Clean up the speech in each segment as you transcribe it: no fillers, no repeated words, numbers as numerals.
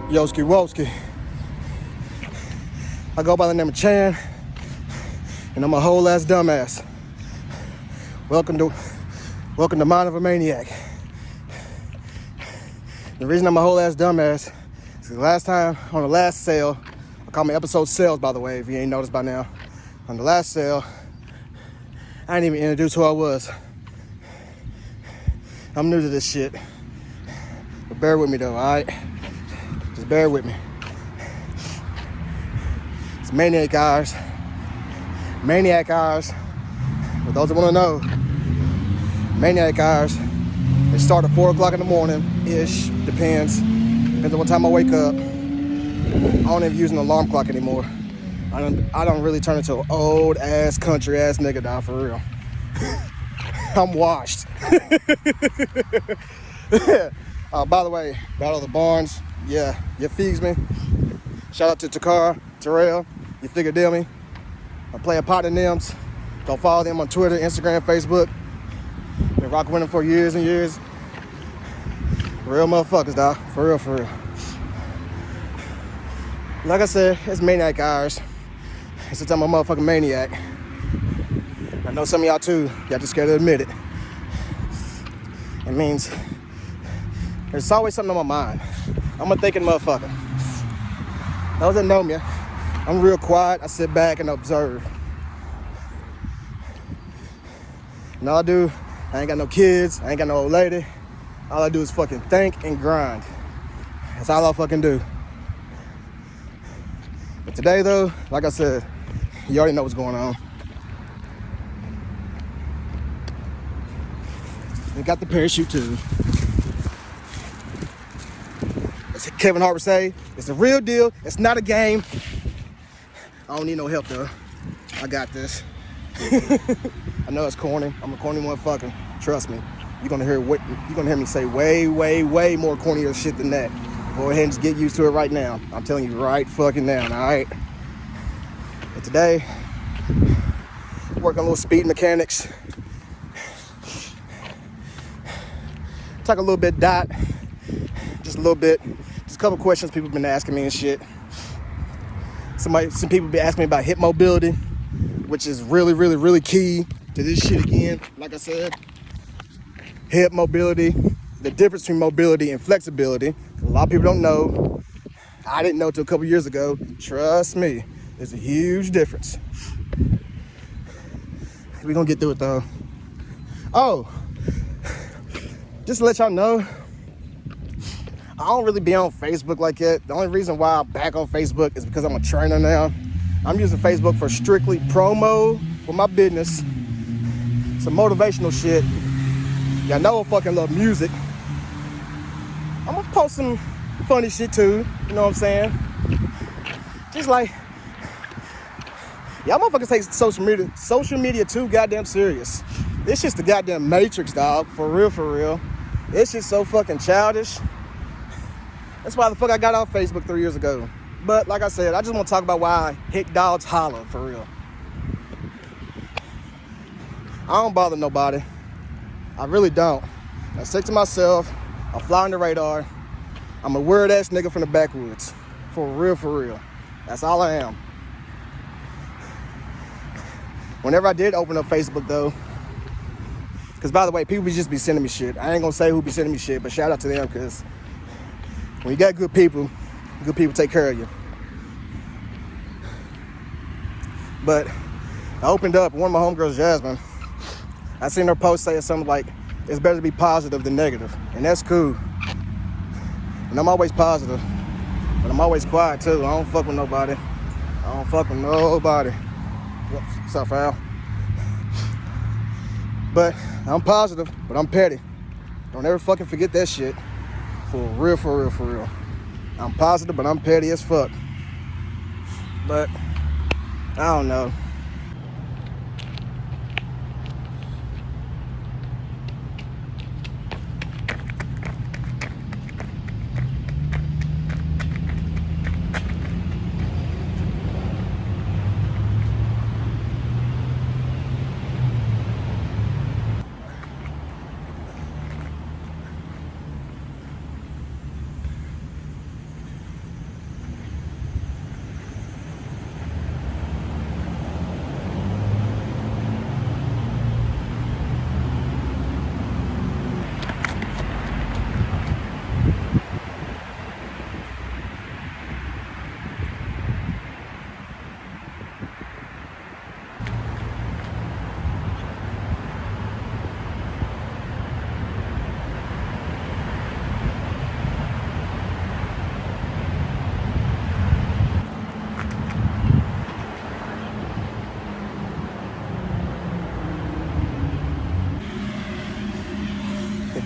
Yoski Woski. I go by the name of Chan, and I'm a whole ass dumbass. Welcome to Mind of a Maniac. The reason I'm a whole ass dumbass is the last time on the last sale, I call me episode sales by the way, if you ain't noticed by now. On the last sale, I didn't even introduce who I was. I'm new to this shit. But bear with me though, alright? Just bear with me. It's Maniac Hours. Maniac Hours. For those that want to know, Maniac Hours. They start at 4 o'clock in the morning-ish. Depends. Depends on what time I wake up. I don't even use an alarm clock anymore. I don't really turn into an old ass country ass nigga now, for real. I'm washed. By the way, Battle of the Barns, yeah, you feeds me. Shout out to Takara, Terrell, you figure deal me. I'm playing partner names. Go follow them on Twitter, Instagram, Facebook. Been rocking with them for years and years. Real motherfuckers, dog. For real, for real. Like I said, it's Maniac Hours. Since I'm a motherfucking maniac. I know some of y'all too, y'all just scared to admit it. It means there's always something on my mind. I'm a thinking motherfucker. Those that know me, I'm real quiet. I sit back and observe. And all I do, I ain't got no kids, I ain't got no old lady. All I do is fucking think and grind. That's all I fucking do. But today though, like I said, you already know what's going on. We got the parachute too. As Kevin Hart would say, it's the real deal. It's not a game. I don't need no help though. I got this. I know it's corny. I'm a corny motherfucker. Trust me. You're gonna hear me say way, way, way more cornier shit than that. Go ahead and just get used to it right now. I'm telling you right fucking now, alright? But today, working on little speed mechanics. Talk a little bit dot. Just a little bit. Just a couple questions people have been asking me and shit. Some people been asking me about hip mobility, which is really, really, really key to this shit again. Like I said, hip mobility, the difference between mobility and flexibility. A lot of people don't know. I didn't know till a couple years ago. Trust me, there's a huge difference. We're gonna get through it though. Oh, just to let y'all know, I don't really be on Facebook like that. The only reason why I'm back on Facebook is because I'm a trainer now. I'm using Facebook for strictly promo for my business. Some motivational shit. Y'all know I fucking love music. I'm gonna post some funny shit too, you know what I'm saying? Just like, y'all motherfuckers take social media too goddamn serious. It's just the goddamn matrix, dog, for real, for real. It's just so fucking childish. That's why the fuck I got off Facebook 3 years ago. But like I said, I just want to talk about why Hit Dogs Holla, for real. I don't bother nobody. I really don't. I stick to myself. I fly on the radar. I'm a weird ass nigga from the backwoods. For real, for real. That's all I am. Whenever I did open up Facebook though, because by the way, people just be sending me shit. I ain't gonna say who be sending me shit, but shout out to them, because when you got good people take care of you. But I opened up, one of my homegirls, Jasmine, I seen her post saying something like, it's better to be positive than negative. And that's cool. And I'm always positive. But I'm always quiet too. I don't fuck with nobody. What's up, Al? But I'm positive, but I'm petty. Don't ever fucking forget that shit. For real, for real, for real. I'm positive, but I'm petty as fuck. But I don't know.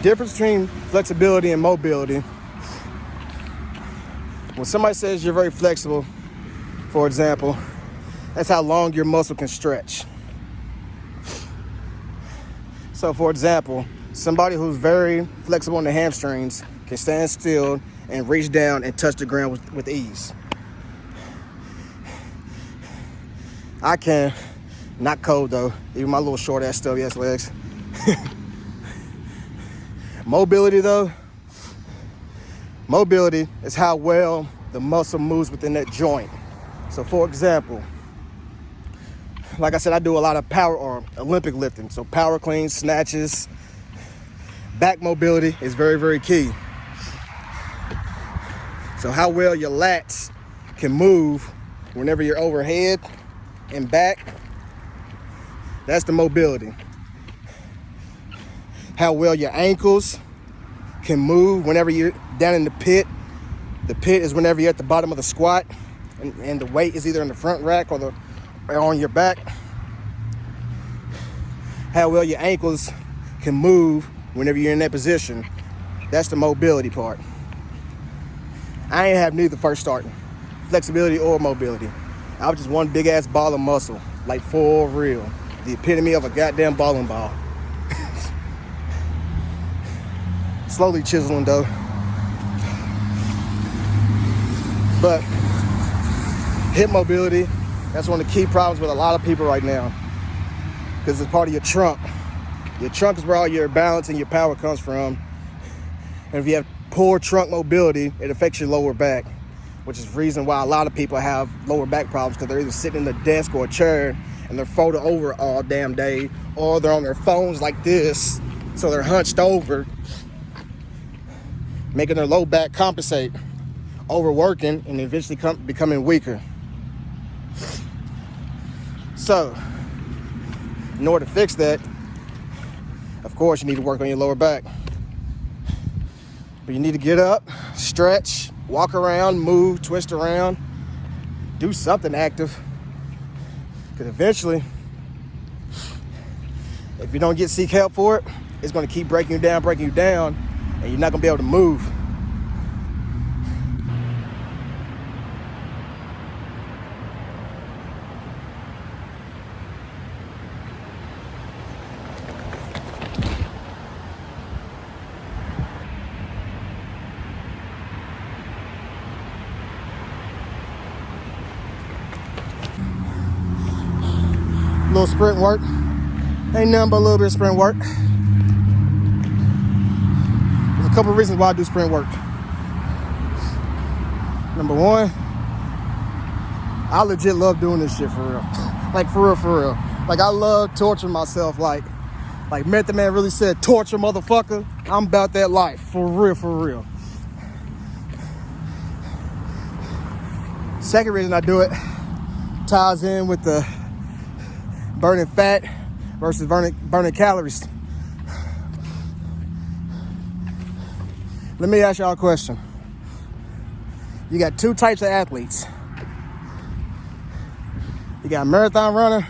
difference between flexibility and mobility. When somebody says you're very flexible, for example, that's how long your muscle can stretch. So for example, somebody who's very flexible in the hamstrings can stand still and reach down and touch the ground with ease. I can, not cold though, even my little short ass stubby ass legs. Mobility though, mobility is how well the muscle moves within that joint. So for example, like I said, I do a lot of power or Olympic lifting. So power cleans, snatches, back mobility is very, very key. So how well your lats can move whenever you're overhead and back, that's the mobility. How well your ankles can move whenever you're down in the pit. The pit is whenever you're at the bottom of the squat and the weight is either in the front rack or on your back. How well your ankles can move whenever you're in that position. That's the mobility part. I ain't have neither first starting, flexibility or mobility. I was just one big ass ball of muscle, like for real. The epitome of a goddamn bowling ball. Slowly chiseling though. But hip mobility, that's one of the key problems with a lot of people right now, because it's part of your trunk. Your trunk is where all your balance and your power comes from. And if you have poor trunk mobility, it affects your lower back, which is the reason why a lot of people have lower back problems, because they're either sitting in a desk or a chair and they're folded over all damn day, or they're on their phones like this, so they're hunched over, making their low back compensate, overworking, and eventually becoming weaker. So, in order to fix that, of course, you need to work on your lower back. But you need to get up, stretch, walk around, move, twist around, do something active. Because eventually, if you don't seek help for it, it's going to keep breaking you down, and you're not going to be able to move. Little sprint work. Ain't nothing but a little bit of sprint work. There's a couple of reasons why I do sprint work. Number one, I legit love doing this shit for real. Like for real. Like I love torturing myself. Like Method Man really said, torture motherfucker. I'm about that life. For real. Second reason I do it ties in with the burning fat versus burning calories. Let me ask y'all a question. You got two types of athletes. You got a marathon runner.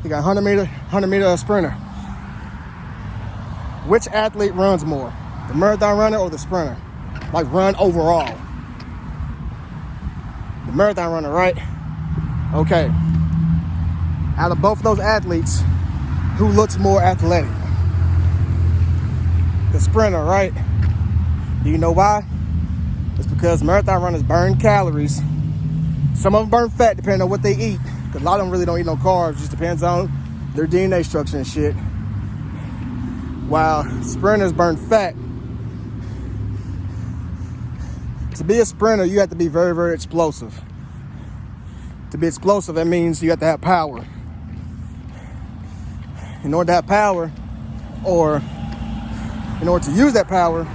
You got 100 meter sprinter. Which athlete runs more? The marathon runner or the sprinter? Like run overall. The marathon runner, right? Okay. Out of both of those athletes, who looks more athletic? The sprinter, right? Do you know why? It's because marathon runners burn calories. Some of them burn fat depending on what they eat. Because a lot of them really don't eat no carbs. It just depends on their DNA structure and shit. While sprinters burn fat. To be a sprinter, you have to be very, very explosive. To be explosive, that means you have to have power. In order to have power, or in order to use that power,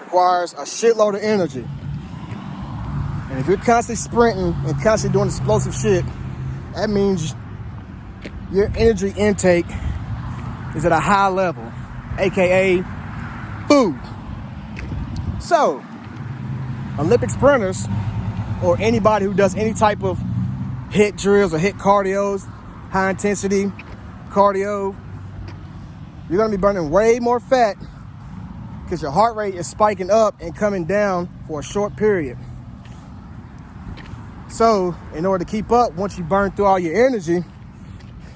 requires a shitload of energy. And if you're constantly sprinting and constantly doing explosive shit, that means your energy intake is at a high level, aka food. So, Olympic sprinters, or anybody who does any type of HIIT drills or HIIT cardios, high intensity cardio, you're gonna be burning way more fat because your heart rate is spiking up and coming down for a short period. So in order to keep up, once you burn through all your energy,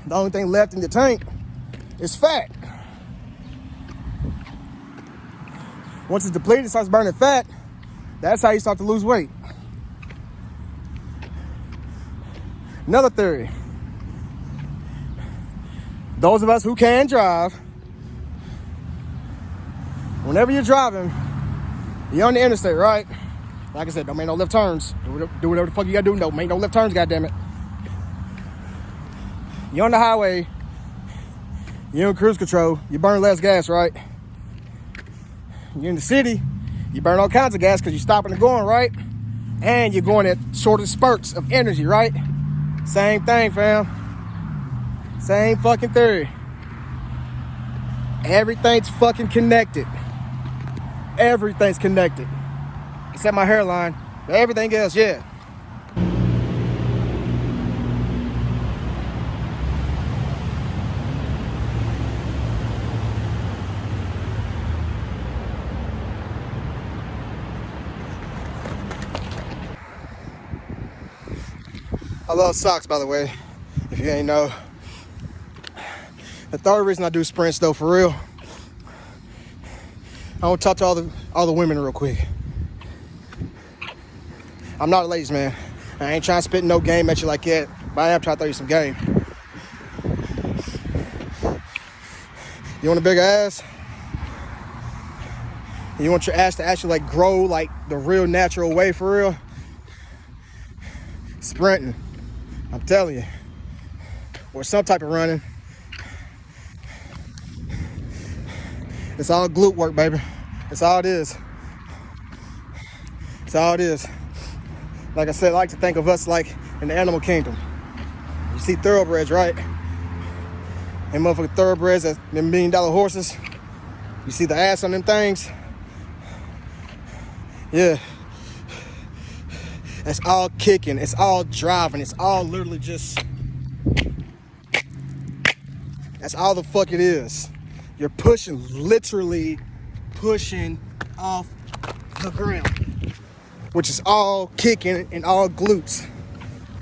the only thing left in the tank is fat. Once it's depleted, it starts burning fat. That's how you start to lose weight. Another theory. Those of us who can drive, whenever you're driving, you're on the interstate, right? Like I said, don't make no left turns. Do whatever the fuck you gotta do. Don't make no left turns, goddammit. You're on the highway. You're in cruise control. You burn less gas, right? You're in the city. You burn all kinds of gas because you're stopping and going, right? And you're going at shorter spurts of energy, right? Same thing, fam. Same fucking theory. Everything's fucking connected. Everything's connected. Except my hairline. But everything else, yeah. I love socks, by the way, if you ain't know. The third reason I do sprints, though, for real, I want to talk to all the women real quick. I'm not a ladies' man. I ain't trying to spit no game at you like that, but I am trying to throw you some game. You want a bigger ass? You want your ass to actually like grow like the real natural way for real? Sprinting. I'm telling you. Or some type of running. It's all glute work, baby. It's all it is. It's all it is. Like I said, I like to think of us like in the animal kingdom. You see thoroughbreds, right? And motherfucking thoroughbreds, them $1 million horses. You see the ass on them things? Yeah. It's all kicking. It's all driving. It's all literally just... That's all the fuck it is. You're pushing, literally pushing off the ground. Which is all kicking and all glutes.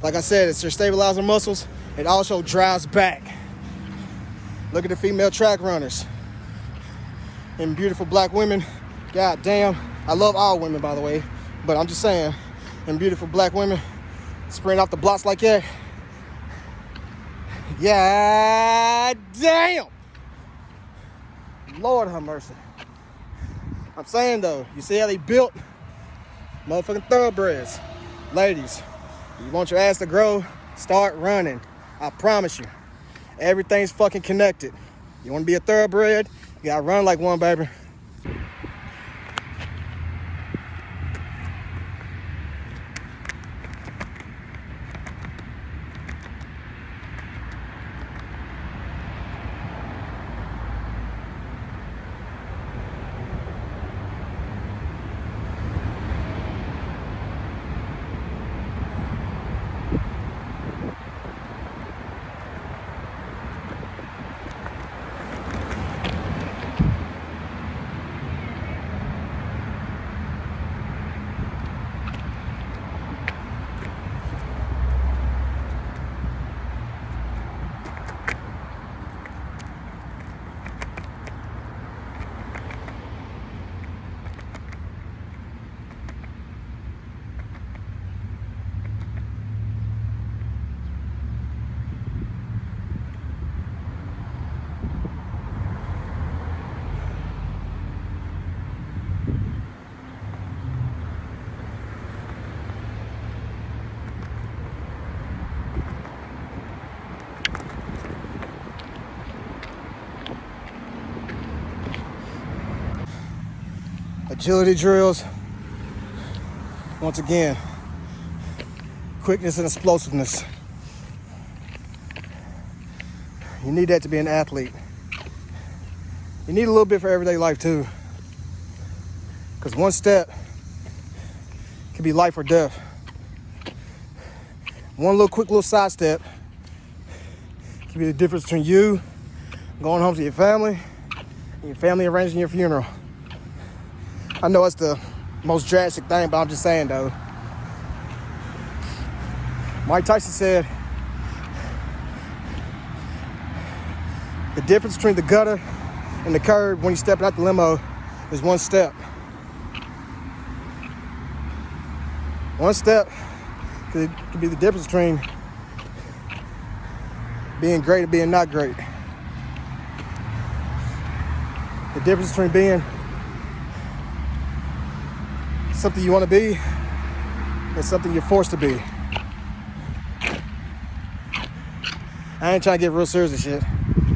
Like I said, it's your stabilizing muscles. It also drives back. Look at the female track runners. And beautiful black women. God damn. I love all women, by the way. But I'm just saying, and beautiful black women sprint off the blocks like that. Yeah, damn. Lord have mercy. I'm saying though, you see how they built? Motherfucking thoroughbreds. Ladies, you want your ass to grow? Start running. I promise you. Everything's fucking connected. You want to be a thoroughbred? You gotta run like one, baby. Agility drills, once again, quickness and explosiveness. You need that to be an athlete. You need a little bit for everyday life too. Because one step can be life or death. One little quick little sidestep can be the difference between you going home to your family Your family arranging your funeral. I know it's the most drastic thing, but I'm just saying though. Mike Tyson said, the difference between the gutter and the curb when you're stepping out the limo is one step. One step could be the difference between being great and being not great. The difference between being something you want to be and something you're forced to be. I ain't trying to get real serious and shit.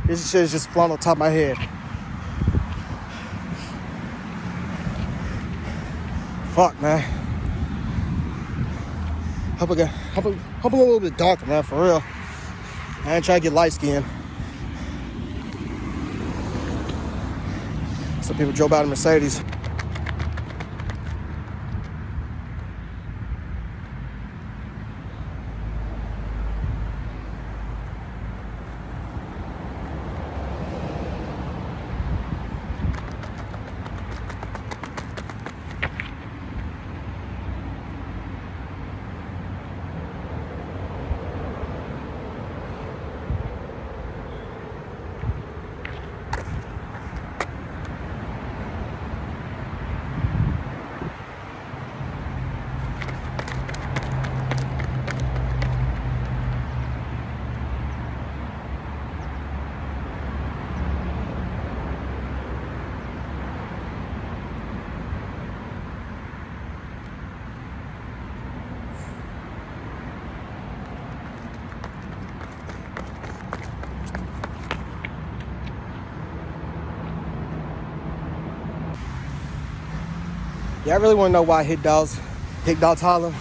This shit is just flying on top of my head. Fuck, man. Hope I'm a little bit darker, man, for real. I ain't trying to get light skinned. Some people drove out in Mercedes. Yeah, I really want to know why Hit Dogs Holla.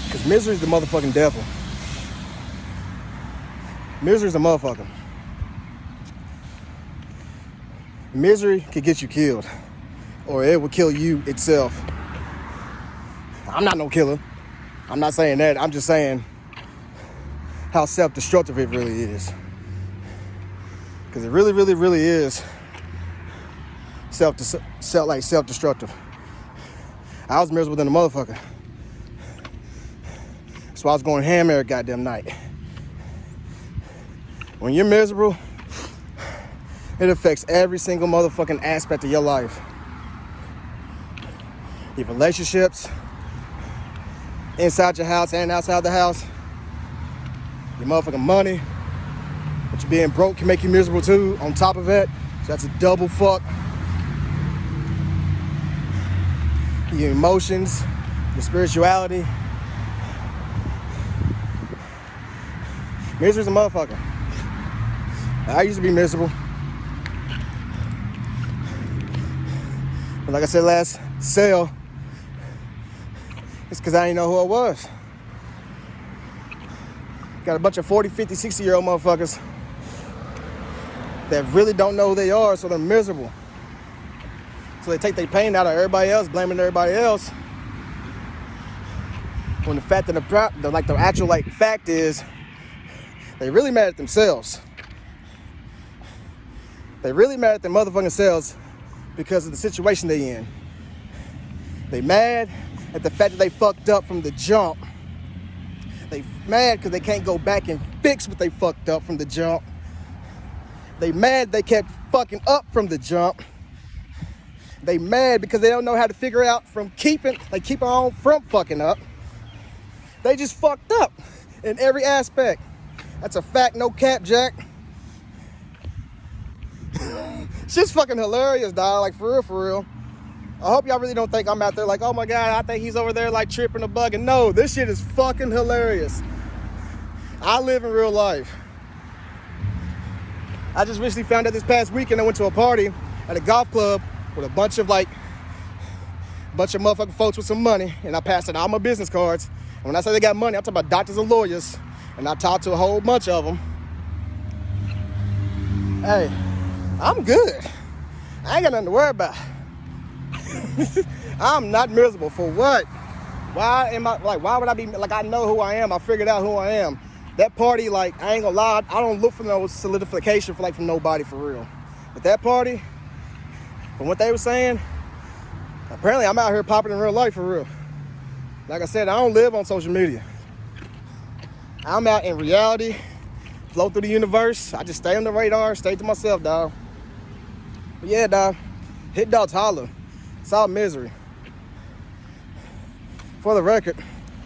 Because misery is the motherfucking devil. Misery is a motherfucker. Misery could get you killed. Or it will kill you itself. I'm not no killer. I'm not saying that. I'm just saying how self-destructive it really is. Because it really, really, really is self-destructive. I was miserable than a motherfucker. So I was going ham every goddamn night. When you're miserable, it affects every single motherfucking aspect of your life. Your relationships, inside your house and outside the house. Your motherfucking money. But you being broke can make you miserable too, on top of it. So that's a double fuck. Your emotions, your spirituality. Misery's a motherfucker. I used to be miserable. But like I said last sale, it's because I didn't know who I was. Got a bunch of 40, 50, 60-year-old motherfuckers that really don't know who they are, so they're miserable. So they take their pain out of everybody else, blaming everybody else. When the fact that the actual fact is, they really mad at themselves. They really mad at their motherfucking selves because of the situation they in. They mad at the fact that they fucked up from the jump. They mad because they can't go back and fix what they fucked up from the jump. They mad they kept fucking up from the jump. They mad because they don't know how to figure out keep on from fucking up. They just fucked up in every aspect. That's a fact, no cap, Jack. It's just fucking hilarious, dog. Like, for real. I hope y'all really don't think I'm out there like, oh my God, I think he's over there like tripping or bugging. No, this shit is fucking hilarious. I live in real life. I just recently found out this past weekend I went to a party at a golf club with a bunch of motherfucking folks with some money, and I passed out all my business cards. And when I say they got money, I'm talking about doctors and lawyers, and I talked to a whole bunch of them. Hey, I'm good. I ain't got nothing to worry about. I'm not miserable. For what? Why would I be, I know who I am. I figured out who I am. That party, like, I ain't gonna lie, I don't look for no solidification from nobody for real. But that party, from what they were saying, apparently I'm out here popping in real life for real. Like I said, I don't live on social media. I'm out in reality, flow through the universe. I just stay on the radar, stay to myself, dog. But yeah, dog, Hit Dogs Holla. It's all misery. For the record,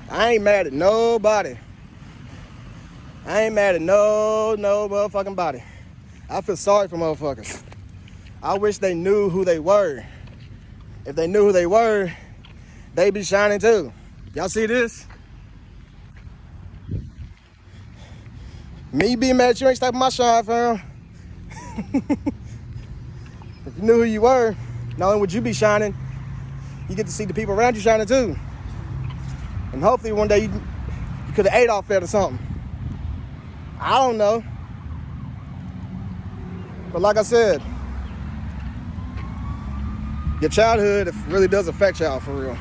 I ain't mad at nobody. I ain't mad at no motherfucking body. I feel sorry for motherfuckers. I wish they knew who they were. If they knew who they were, they'd be shining too. Y'all see this? Me being mad at you ain't stopping my shine, fam. If you knew who you were, not only would you be shining, you get to see the people around you shining too. And hopefully one day you could have ate off that or something. I don't know. But like I said, your childhood really does affect y'all for real.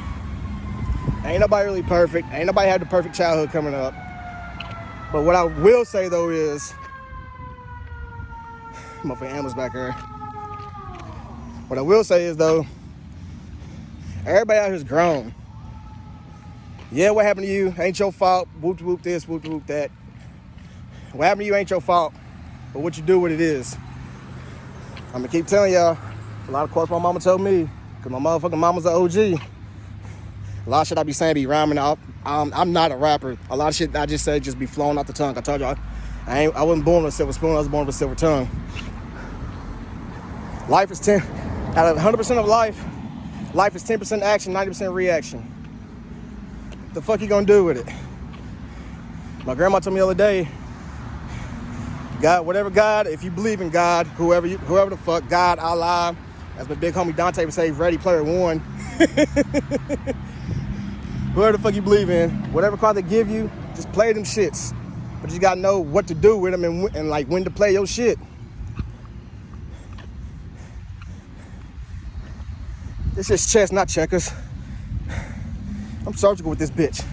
Ain't nobody really perfect. Ain't nobody had the perfect childhood coming up. But what I will say though is, motherfucking Amber's back here. What I will say is though, everybody out here's grown. Yeah, what happened to you ain't your fault. Whoop whoop this, whoop whoop that. What happened to you ain't your fault. But what you do with it is. I'm gonna keep telling y'all, a lot of quotes my mama told me, cause my motherfucking mama's an OG. A lot of shit I be saying be rhyming out. I'm not a rapper. A lot of shit I just say just be flowing out the tongue. I told y'all, I wasn't born with a silver spoon. I was born with a silver tongue. Life is 10 out of 100% of life is 10% action, 90% reaction. What the fuck you gonna do with it? My grandma told me the other day, God, whatever God, if you believe in God, whoever the fuck, God, Allah, as my big homie Dante would say, Ready Player One. Whoever the fuck you believe in, whatever card they give you, just play them shits. But you gotta know what to do with them and like when to play your shit. This is chess, not checkers. I'm surgical with this bitch.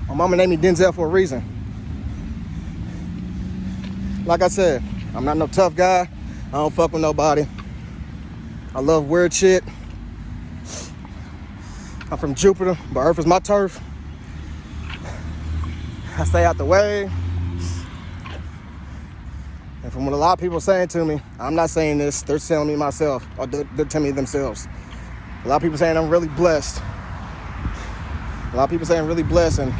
My mama named me Denzel for a reason. Like I said, I'm not no tough guy. I don't fuck with nobody. I love weird shit. I'm from Jupiter, but Earth is my turf. I stay out the way. And from what a lot of people are saying to me, I'm not saying this, they're telling me myself, or they're telling me themselves. A lot of people saying I'm really blessed. A lot of people saying I'm really blessed, and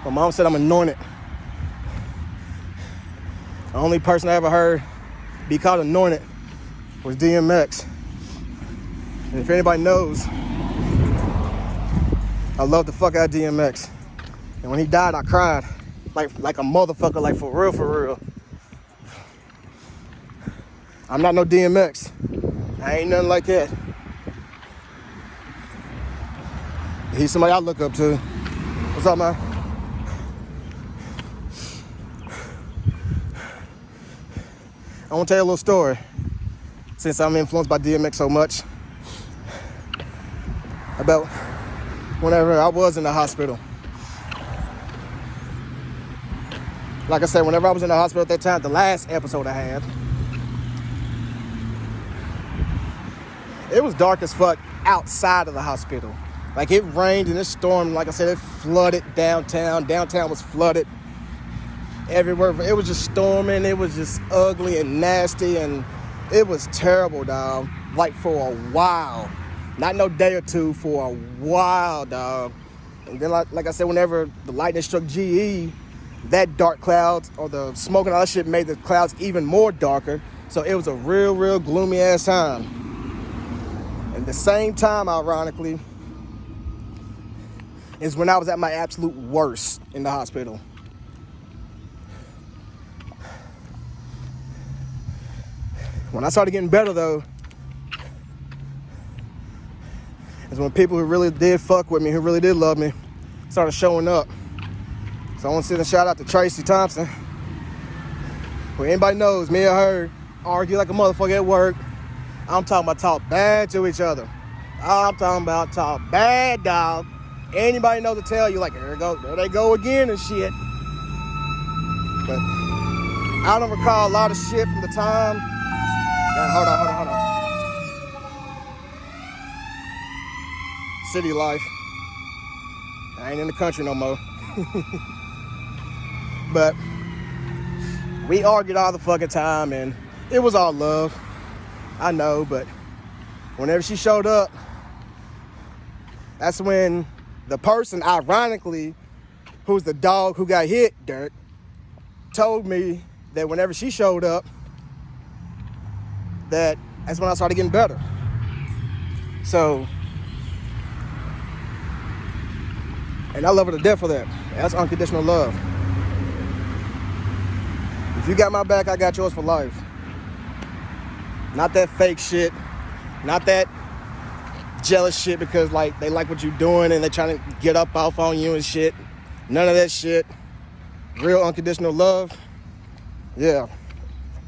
my mom said I'm anointed. The only person I ever heard be called anointed was DMX. And if anybody knows, I love the fuck out of DMX. And when he died, I cried like a motherfucker, like for real. I'm not no DMX. I ain't nothing like that. He's somebody I look up to. What's up, man? I want to tell you a little story. Since I'm influenced by DMX so much, about whenever I was in the hospital. Like I said, whenever I was in the hospital at that time, the last episode I had, it was dark as fuck outside of the hospital. Like it rained and it stormed. Like I said, it flooded downtown. Downtown was flooded everywhere. It was just storming. It was just ugly and nasty, and it was terrible, dog. Like for a while. Not no day or two, for a while, dog. And then like I said, whenever the lightning struck GE, that dark clouds or the smoke and all that shit made the clouds even more darker. So it was a real gloomy ass time. And the same time, ironically, is when I was at my absolute worst in the hospital. When I started getting better, though, is when people who really did fuck with me, who really did love me, started showing up. So I want to send a shout out to Tracy Thompson. Who anybody knows, me and her argue like a motherfucker at work. I'm talking about talk bad to each other. I'm talking about talk bad, dog. anybody knows to tell you, like, there they go again and shit. But I don't recall a lot of shit from the time. Hold on. City life. I ain't in the country no more. But we argued all the fucking time, and it was all love. I know, but whenever she showed up, that's when the person, ironically, who's the dog who got hit, Dirk, told me that whenever she showed up, that's when I started getting better. So, and I love her to death for that. That's unconditional love. If you got my back, I got yours for life. Not that fake shit. Not that jealous shit because like they like what you're doing and they trying to get up off on you and shit. None of that shit. Real unconditional love. Yeah.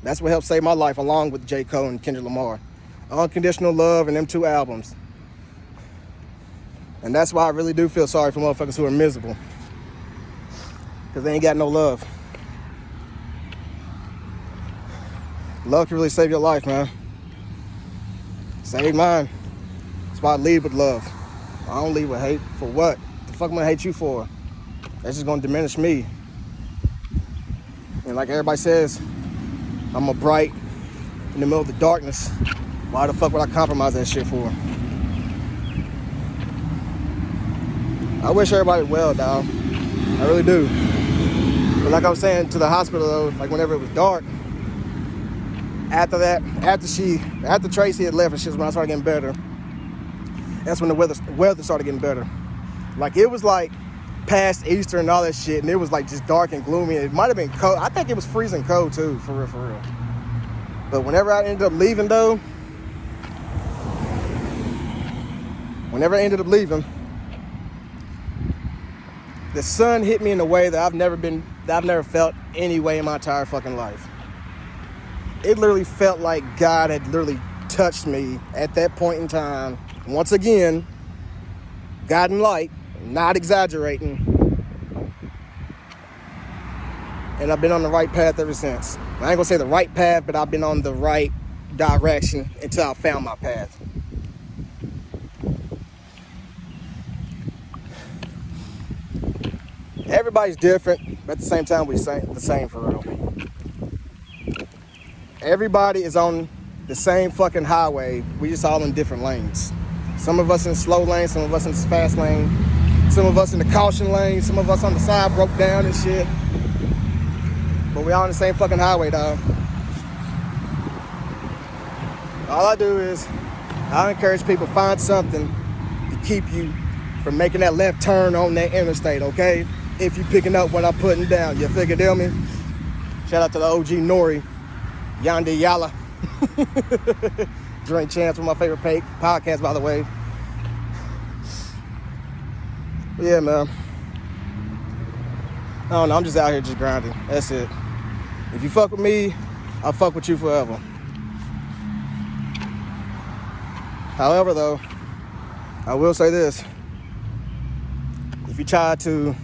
That's what helped save my life along with J. Cole and Kendrick Lamar. Unconditional love and them 2 albums. And that's why I really do feel sorry for motherfuckers who are miserable. Because they ain't got no love. Love can really save your life, man. Save mine. That's why I lead with love. I don't lead with hate. For what? The fuck am I gonna hate you for? That's just gonna diminish me. And like everybody says, I'm a bright in the middle of the darkness. Why the fuck would I compromise that shit for? I wish everybody well, dog. I really do. But like I was saying, to the hospital though, like whenever it was dark, after Tracy had left and shit was when I started getting better. That's when the weather started getting better. Like it was like past Easter and all that shit, and it was like just dark and gloomy. It might have been cold. I think it was freezing cold too, for real. But whenever I ended up leaving, the sun hit me in a way that I've never felt any way in my entire fucking life. It literally felt like God had literally touched me at that point in time. Once again, God and light, not exaggerating. And I've been on the right path ever since. I ain't gonna say the right path, but I've been on the right direction until I found my path. Everybody's different, but at the same time, we're the same for real. Everybody is on the same fucking highway. We just all in different lanes. Some of us in the slow lane, some of us in the fast lane, some of us in the caution lane, some of us on the side broke down and shit. But we all on the same fucking highway, dog. All I do is, I encourage people, find something to keep you from making that left turn on that interstate, okay? If you picking up what I'm putting down, you figure me? Shout out to the OG Nori, Yandi Yala. Drink Champs, one of my favorite podcasts, by the way. But yeah, man. I don't know, I'm just out here just grinding. That's it. If you fuck with me, I'll fuck with you forever. However, though, I will say this. If you try to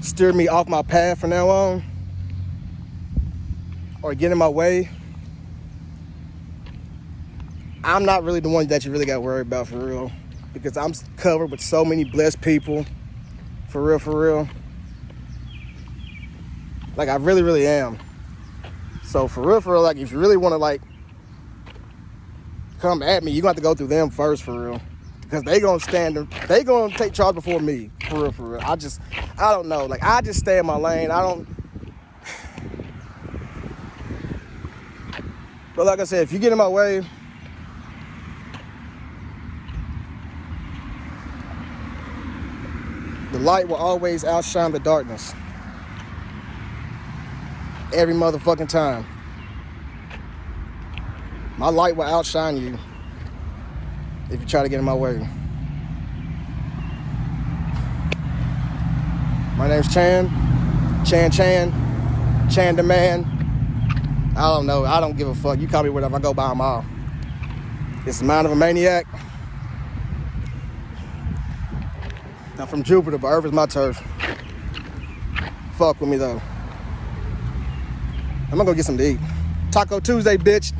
steer me off my path from now on, or get in my way, I'm not really the one that you really got to worry about for real, because I'm covered with so many blessed people, for real. Like, I really am. So for real, like, if you really want to, like, come at me, you're going to have to go through them first, for real. Because they going to take charge before me, for real. I don't know. Like, I just stay in my lane. But like I said, if you get in my way, the light will always outshine the darkness. Every motherfucking time. My light will outshine you if you try to get in my way. My name's Chan the Man. I don't know. I don't give a fuck. You call me whatever. I go by them all. It's the mind of a maniac. I'm from Jupiter, but Earth is my turf. Fuck with me though. I'm gonna go get something to eat. Taco Tuesday, bitch.